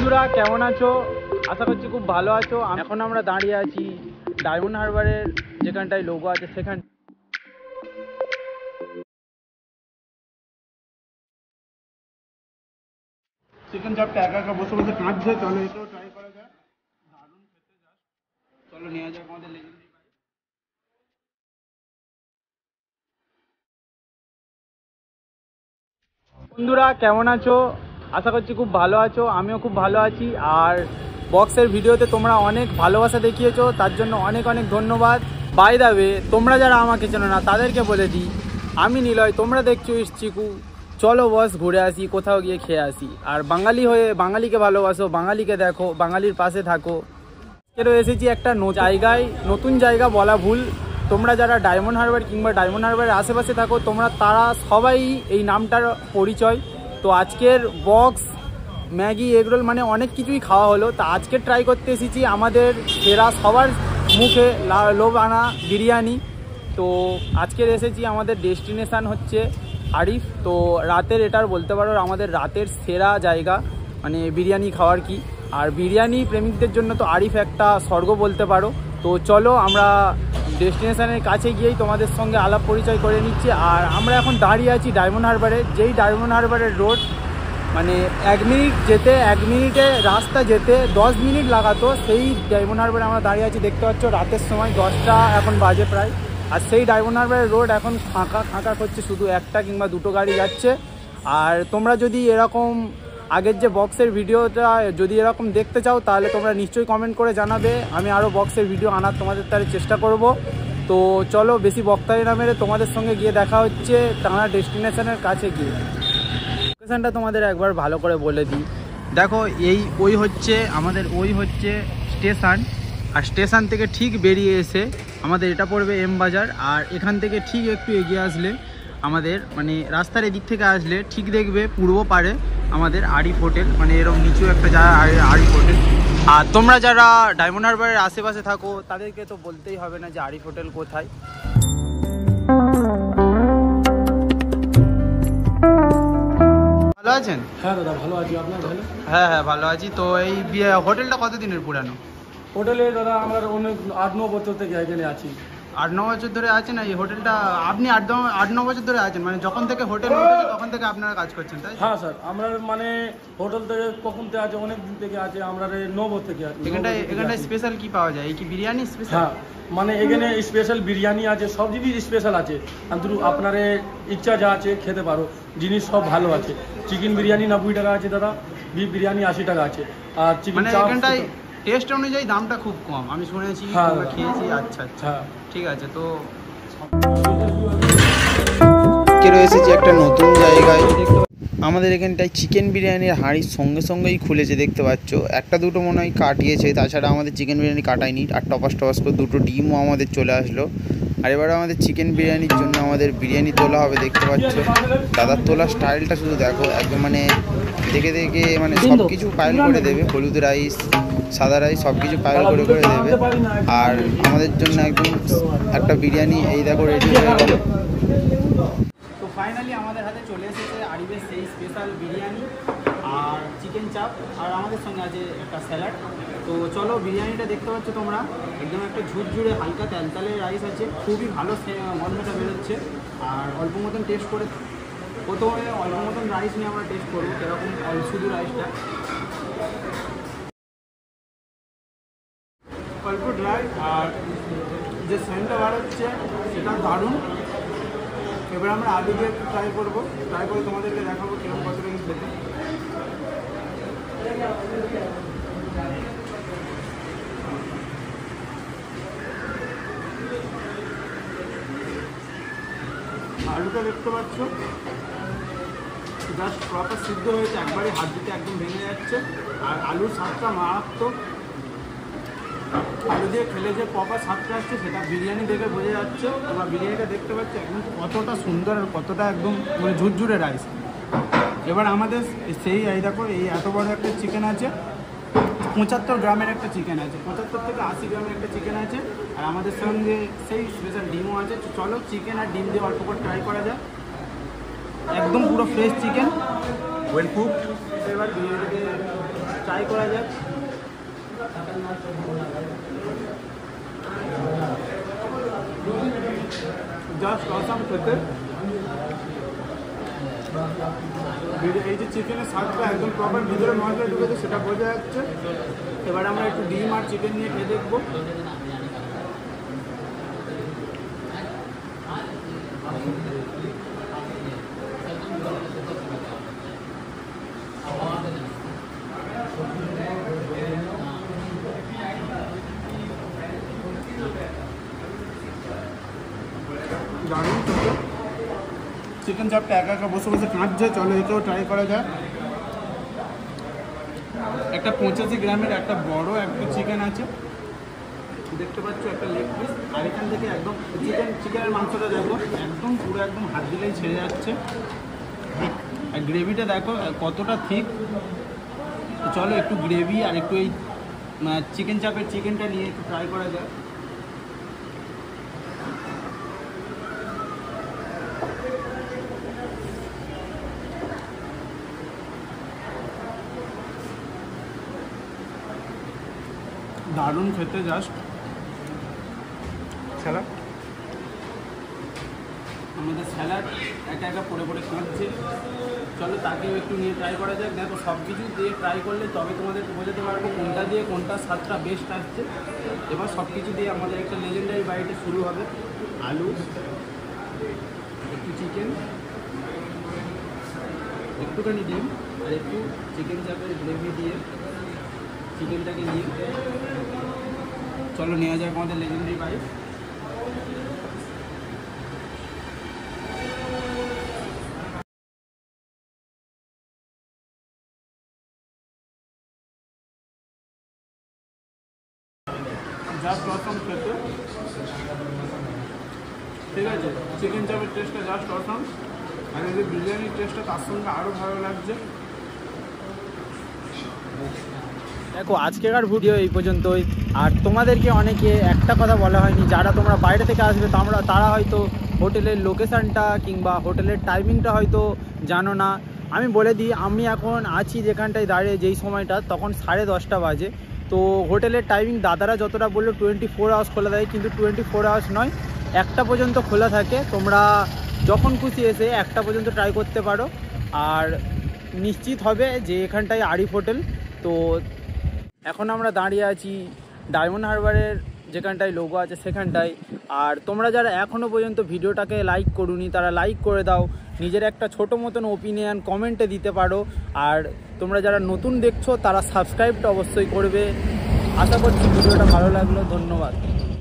বন্ধুরা কেমন আছো? আশা করছি খুব ভালো আছো। এখন আমরা দাঁড়িয়ে আছি ডায়মন্ড হারবারের যেখানটায় লোগো আছে সেখান। চিকেন চাপটা একা একা বসে বসে কাঁদছে, চলো এটাও ট্রাই করা যায়। দারুণ খেতে যায়, চলো নিয়ে যাক আমাদের লেজেন্ডারি বাইক। বন্ধুরা কেমন আছো? আশা করছি খুব ভালো আছো, আমিও খুব ভালো আছি। আর বক্সের ভিডিওতে তোমরা অনেক ভালোবাসা দেখিয়েছো, তার জন্য অনেক অনেক ধন্যবাদ। বাই দ্য ওয়ে, তোমরা যারা আমাকে চেনো না তাদেরকে বলে দিই, আমি নিলয়, তোমরা দেখছো চিকু। চলো বস ঘুরে আসি, কোথাও গিয়ে খেয়ে আসি। আর বাঙালি হয়ে বাঙালিকে ভালোবাসো, বাঙালিকে দেখো, বাঙালির পাশে থাকো। এরও এসেছি একটা জায়গায়, নতুন জায়গা বলা ভুল। তোমরা যারা ডায়মন্ড হারবার কিংবা ডায়মন্ড হারবারের আশেপাশে থাকো তোমরা তারা সবাই এই নামটার পরিচয়। তো আজকের বক্স ম্যাগি এগরোল মানে অনেক কিছুই খাওয়া হলো। তা আজকে ট্রাই করতে এসেছি আমাদের সেরা, সবার মুখে লোভ আনা বিরিয়ানি। তো আজকের এসেছি, আমাদের ডেস্টিনেশান হচ্ছে আরিফ। তো রাতের এটার বলতে পারো আমাদের রাতের সেরা জায়গা, মানে বিরিয়ানি খাওয়ার কি। আর বিরিয়ানি প্রেমিকদের জন্য তো আরিফ একটা স্বর্গ বলতে পারো। তো চলো আমরা ডেস্টিনেশনের কাছে গিয়েই তোমাদের সঙ্গে আলাপ পরিচয় করে নিচ্ছি। আর আমরা এখন দাঁড়িয়ে আছি ডায়মন্ড হারবারে, যেই ডায়মন্ড হারবারের রোড মানে 1 মিনিট যেতে, 1 মিনিটে রাস্তা যেতে 10 মিনিট লাগাতো, সেই ডায়মন্ড হারবারে আমরা দাঁড়িয়ে আছি। দেখতে পাচ্ছ রাতের সময় 10টা এখন বাজে প্রায়। আর সেই ডায়মন্ড হারবারের রোড এখন ফাঁকা ফাঁকা করছে, শুধু একটা কিংবা দুটো গাড়ি যাচ্ছে। আর তোমরা যদি এরকম আগের যে বক্সের ভিডিওটা যদি এরকম দেখতে চাও তাহলে তোমরা নিশ্চয়ই কমেন্ট করে জানাবে, আমি আরও বক্সের ভিডিও আনার তোমাদের তাহলে চেষ্টা করব। তো চলো বেশি বক্তারি না মেরে তোমাদের সঙ্গে গিয়ে দেখা হচ্ছে টানা ডেস্টিনেশনের কাছে গিয়ে। লোকেশানটা তোমাদের একবার ভালো করে বলে দিই। দেখো ওই হচ্ছে আমাদের স্টেশন। আর স্টেশন থেকে ঠিক বেরিয়ে এসে আমাদের এটা পড়বে এম বাজার। আর এখান থেকে ঠিক একটু এগিয়ে আসলে আমাদের মানে রাস্তার এদিক থেকে আসলে ঠিক দেখবে পূর্ব পারে আমাদের আরিফ হোটেল, মানে এরকম নিচু একটা জায়গা আরিফ হোটেল। আর তোমরা যারা ডায়মন্ড হারবারের আশেপাশে থাকো তাদেরকে তো বলতেই হবে না যে আরিফ হোটেল কোথায়। ভালো আছেন? হ্যাঁ দাদা ভালো আছি, আপনার ভালো? হ্যাঁ হ্যাঁ ভালো আছি। তো এই হোটেলটা কতদিনের পুরানো? হোটেলে দাদা আমরা অনেক 8-9 বছর থেকে এখানে আছি। 8-9 বছর ধরে আছেন এই হোটেলটা? আপনি 8-9 বছর ধরে আছেন, মানে যখন থেকে হোটেল উঠেছে তখন থেকে আপনারা কাজ করছেন, তাই? হ্যাঁ স্যার, আমরা মানে হোটেল থেকে কখন থেকে আছে, অনেক দিন থেকে আছে, আমরা 9 বছর থেকে আছি। এখানটায় স্পেশাল কি পাওয়া যায়? এই কি বিরিয়ানি স্পেশাল? হ্যাঁ, মানে এখানে স্পেশাল বিরিয়ানি আছে, সব জিনিস স্পেশাল আছে। কিন্তু আপনার ইচ্ছা যা আছে খেতে পারো, জিনিস সব ভালো আছে। চিকেন বিরিয়ানি 90 টাকা আছে দাদা, বিফ বিরিয়ানি 80 টাকা আছে। আর চিকেন মানে এখানটায় টেস্ট অনুযায়ী দামটা খুব কম, আমি শুনেছি, খেয়েছি। আচ্ছা আচ্ছা ঠিক আছে। তো রয়েছে যে একটা নতুন জায়গায় আমাদের এখানটায় চিকেন বিরিয়ানির হাঁড়ির সঙ্গে সঙ্গেই খুলেছে, দেখতে পাচ্ছ। একটা দুটো মনে হয় কাটিয়েছে, তাছাড়া আমাদের চিকেন বিরিয়ানি কাটায়নি। আর টপাস করে 2টো ডিমও আমাদের চলে আসলো। আর এবারে আমাদের চিকেন বিরিয়ানির জন্য আমাদের বিরিয়ানি তোলা হবে, দেখতে পাচ্ছ। দাদার তোলার স্টাইলটা শুধু দেখো, একদম মানে দেখে দেখে মানে সব কিছু পাইল করে দেবে, হলুদ রাইস, সাদা রাইস সব কিছু পাইল করে দেবে। আর আমাদের জন্য একদম একটা বিরিয়ানি এই দেখো রেডি হয়ে গেল। তো ফাইনালি আমাদের হাতে চলে এসেছে আরিফের সেই স্পেশাল বিরিয়ানি আর চিকেন চাপ, আর আমাদের সঙ্গে আছে একটা স্যালাড। তো চলো বিরিয়ানিটা দেখতে পাচ্ছ তোমরা, একদম একটা ঝুরঝুরে হালকা তেলতালে রাইস আছে, খুবই ভালো গন্ধটা বেরোচ্ছে। আর অল্প মতন টেস্ট করে, প্রথমে অল্প মতন রাইস নিয়ে আমরা টেস্ট করবো কীরকম, শুধু রাইসটা অল্প ড্রাই, আর যে সেন্টটা বার হচ্ছে সেটা দারুণ। এবার আমরা আলু দিয়ে ট্রাই করবো, ট্রাই করে তোমাদেরকে দেখাবো কিরকম কতটা কি খেতে। আলুটা দেখতে পাচ্ছ জাস্ট প্রপার সিদ্ধ হয়েছে, একবারে হাত দিতে একদম ভেঙে যাচ্ছে। আর আলুর স্বাদটা মারাত্মক, আলু দিয়ে খেলে যে প্রপার স্বাদটা আসছে সেটা বিরিয়ানি দেখে বোঝা যাচ্ছে। তোমরা বিরিয়ানিটা দেখতে পাচ্ছ একদম কতটা সুন্দর আর কতটা একদম মানে ঝুরঝুরে রাইস। এবার আমাদের সেই এই দেখো এই এত বড় একটা চিকেন আছে, 75 গ্রামের একটা চিকেন আছে, 75 থেকে 80 গ্রামের একটা চিকেন আছে। আর আমাদের সঙ্গে সেই স্পেশাল ডিমও আছে। চলো চিকেন আর ডিম দিয়ে অল্প করে ট্রাই করা যায়। একদম পুরো ফ্রেশ চিকেন, ওয়েল কুকড। এবার বিরিয়ানিতে ট্রাই করা যাক। জাস্ট অসাম খেতে। এই যে চিকেনের স্বাদটা একদম প্রপার ভিতরে মশলা ঢুকেছে সেটা বোঝা যাচ্ছে। এবার আমরা একটু ডিম আর চিকেন নিয়ে খেয়ে দেখবো। দারুণ খেতে। চিকেন চাপটা একা একা বসে বসে কাঁদছে, চলো একেও ট্রাই করা যায়। একটা 85 গ্রামের একটা বড় একটা চিকেন আছে, দেখতে পাচ্ছ একটা লেগ পিস। আর এখান থেকে একদম চিকেনের মাংসটা দেখো একদম পুরো একদম হাত দিলেই ছেড়ে যাচ্ছে। আর গ্রেভিটা দেখো কতটা থিক। চলো একটু গ্রেভি আর একটু এই চিকেন চাপের চিকেনটা নিয়ে একটু ট্রাই করা যায়। দারুণ খেতে। জাস্ট স্যালাড, আমাদের স্যালাড একা একা পড়ে পড়ে কাঁদছে। চলো তাকেও একটু নিয়ে ট্রাই করা যাক। দেখো সব কিছু দিয়ে ট্রাই করলে তবে তোমাদের বোঝাতে পারবো কোনটা দিয়ে কোনটা স্বাদটা বেস্ট আসছে। এবার সব কিছু দিয়ে আমাদের একটা লেজেন্ডারি বাইটে শুরু হবে। আলু, একটু চিকেন, একটুখানি ডিম আর একটু চিকেন চাপের গ্রেভি দিয়ে চিকেনটাকে নিয়ে চলো নেওয়া যাক আমাদের লেজেন্ডারি বাইট। জাস্ট অসম খেতে, ঠিক আছে। চিকেন চাপের টেস্টটা জাস্ট অসম। আর এই যে বিরিয়ানির টেস্টটা তার সঙ্গে আরও ভালো লাগছে। দেখো আজকেকার ভিডিও এই পর্যন্তই। আর তোমাদেরকে অনেকে একটা কথা বলা হয়নি, যারা তোমরা বাইরে থেকে আসবে তারা হয়তো হোটেলের লোকেশানটা কিংবা হোটেলের টাইমিংটা হয়তো জানো না। আমি বলে দিই, আমি এখন আছি যেখানটায় দাঁড়িয়ে যেই সময়টা, তখন 10:30 বাজে। তো হোটেলের টাইমিং দাদারা যতটা বললো 24 আওয়ার্স খোলা থাকে, কিন্তু 24 আওয়ার্স নয়, 1টা পর্যন্ত খোলা থাকে। তোমরা যখন খুশি এসে 1টা পর্যন্ত ট্রাই করতে পারো। আর নিশ্চিত হবে যে এখানটায় আরিফ হোটেল। তো এখন আমরা দাঁড়িয়ে আছি ডায়মন্ড হারবারের যেখানটায় লোগো আছে সেখানটায়। আর তোমরা যারা এখনও পর্যন্ত ভিডিওটাকে লাইক করোনি তারা লাইক করে দাও, নিজের একটা ছোটো মতন ওপিনিয়ন কমেন্টে দিতে পারো। আর তোমরা যারা নতুন দেখছো তারা সাবস্ক্রাইবটা অবশ্যই করবে। আশা করছি ভিডিওটা ভালো লাগলো। ধন্যবাদ।